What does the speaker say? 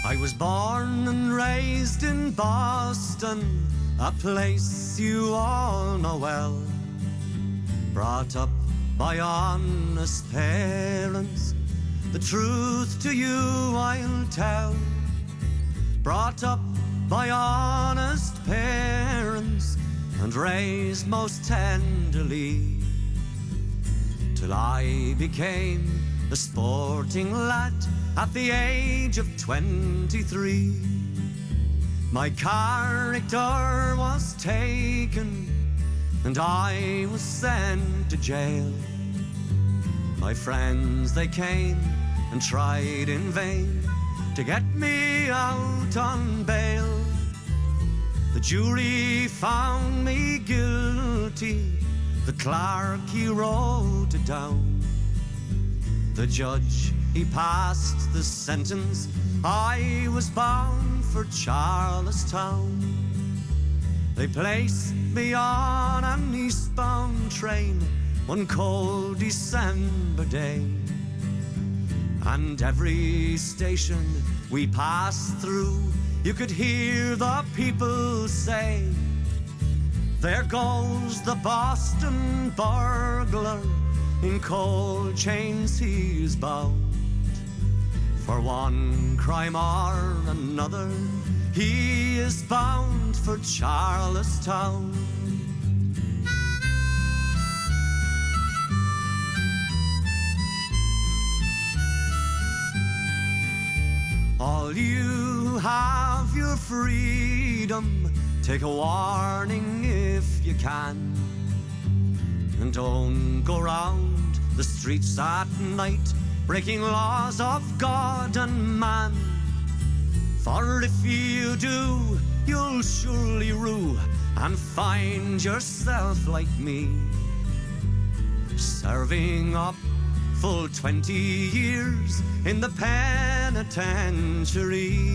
I was born and raised in Boston, a place you all know well. Brought up by honest parents, the truth to you I'll tell. Brought up by honest parents and raised most tenderly, till I became a sporting lad at the age of 23. My character was taken and I was sent to jail. My friends, they came and tried in vain to get me out on bail. The jury found me guilty, the clerk, he wrote it down. The judge, he passed the sentence, I was bound for Charlestown. They placed me on an eastbound train one cold December day, and every station we passed through, you could hear the people say, there goes the Boston burglar, in cold chains he's bound. For one crime or another, he is bound for Charlestown. All you have your freedom, take a warning if you can, and don't go round the streets at night breaking laws of God and man. For if you do, you'll surely rue and find yourself like me, serving up full 20 years in the penitentiary.